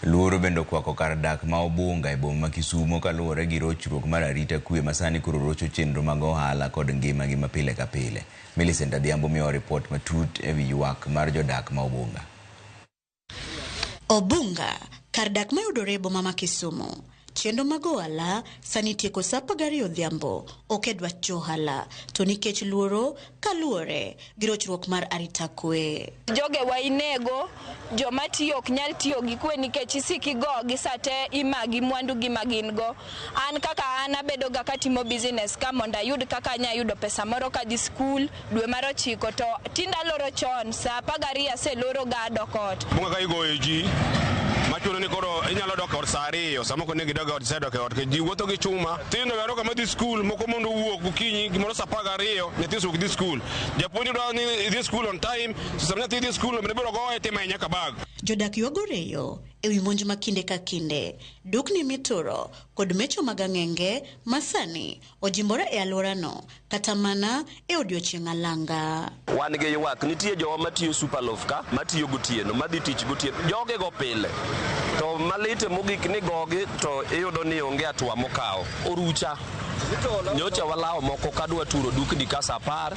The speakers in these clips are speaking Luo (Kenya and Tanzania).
Luoro bende okwako kar dak ma Obunga e boma ma Kisumo kaluwore gi rochruok mar arita kwe masani koro rocho chenro mag ohala kod ngimagi ma pile ka pile. Millicent Adhiambo miyo ripot matut ewi ywak mar jodak ma Obunga. Obunga, kar dak ma yudore e boma ma Kisumo. Chenro mag ohala sani tieko sa 12 odhiambo ok dwa johala to nikech luoro kaluwore gi rochruok mar arita kwe. Joge wa inego joma tiyo ok nyal tiyo gi kwe nikech isiki go gi sate imagi mwandu gi magin go. An kaka an abedo ga katimo business ka mondo ayud kaka anya yudo pesa moro ka di school dwe mar 9 to tinda loro chon sa 12 aseloro ga dokot. Bunga ka igoyo ji machuno ni koro inyalo dok od saa 2 sama ko negi dog od saa dok od ke ji wuotho gi chuma tindo garo kama di school moko mondo wuok gokinyi gimoro saa 12 nyathi suk di school japuonj dwa ni di school on time sama nyathi di school mene biro goye tema nyaka bag. Jodak yuagoreyo ewi monj ma kinde ka kinde dukni mituro kod mecho mag ang'enge masani ojimbore e alworano kata mana e odiochieng' alanga. Wan gi ywak nitie jowa matiyo Superloaf ka matiyo gotieno madhi tich gotieno joge go pile to malite mogik ni gogi to iyudo ni onge atwa mokawo orucha nyocha walao moko kadwa turo dukni ka saa 10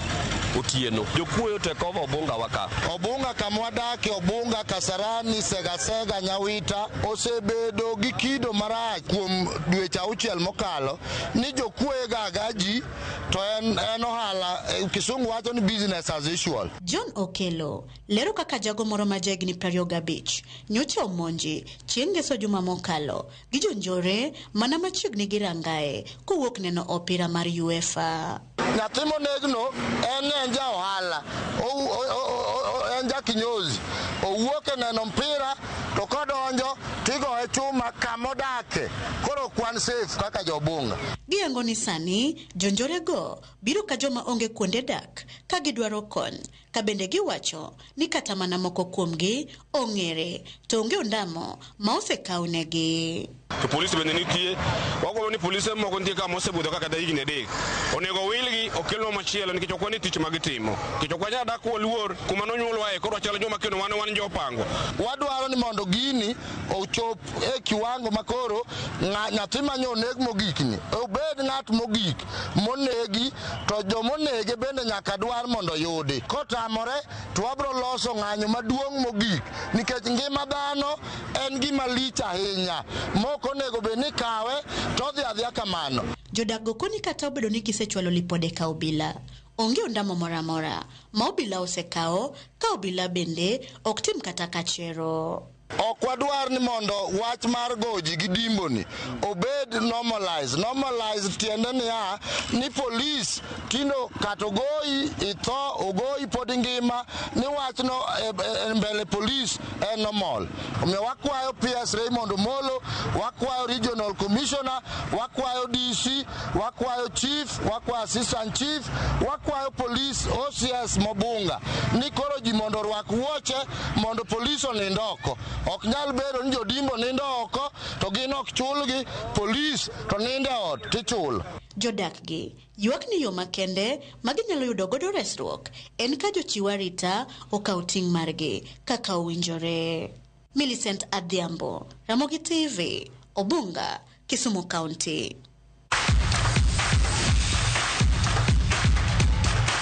otieno jokuoyo tekova Obunga waka Obunga kamwadake Obunga Kasarani Segasega Nyawita osebedo gi kido marach kuom dweche 6 mokalo ni jokuoye gagaji to en ohala Kisungu wacho ni business as usual. John Okelo lero kaka jago moro ma jagni 25 nyocha omonji chieng' ngeso juma mokalo gi jonjore mana machiegni gi rangae kowuok neno opira mar UEFA. Nyathi monegno en ja ohala en ja kinyozi owuok neno mpira to kodonjo tigo e chuma kamodake koro kwan safe kaka jobunga. Giyango ni sani jonjore go biro ka joma onge kuonde dak ka gidwaro kony ka bende giwacho ni kata mana moko kuomgi ong'ere to onge ondamo ma osekawnegi. To polisi bende nitie wago ni polisi moko nitie kama osebudho kaka higni 3 onego wilgi okelno machielo nikech ok wani tich magitimo nikech ok wanyal dak luor kuma nonyuolwa koro chalo joma kendo wan jopango. Wadwaro ni mondo gini ochop e kiwango makoro nyathi manyo oneg mogikni obed ng'at mogik monegi to jomonege bende nyaka dwar mondo yudi kotamore to wabro loso ng'anyo maduong' mogik nikech ngima dhano en gima lich ahinya moko nego be ni kawe to dhi adhiya kamano. Jodak go koni kata obedo ni gisechwalo lipode ka obila onge ondamo moramora ma obila osekawo ka obila bende ok tim kata kachero. Ok wadwar ni mondo wach mar goji gi dimboni obed normalize tiende ni police tindo kata ogoyi itho ogoyi pod ngima ni wachno mbele police en normal. Omiyo wakwayo PS Raymond Omolo, wakwayo regional commissioner, wakwayo DC, wakwayo chief, wakwayo assistant chief, wakwayo police OCS Mobunga ni koro ji mondo rwak wuoche mondo police onindoko. Ok nyal bedo ni jodimbo nindo oko to gin ok chulgi police to ninde ot tichul. Jodak gi ywak ni yo makende maginyalo yudo godo resruok en ka jochiw arita okaw ting' margi kaka owinjore. Millicent Adhiambo, Ramogi TV, Obunga, Kisumu County.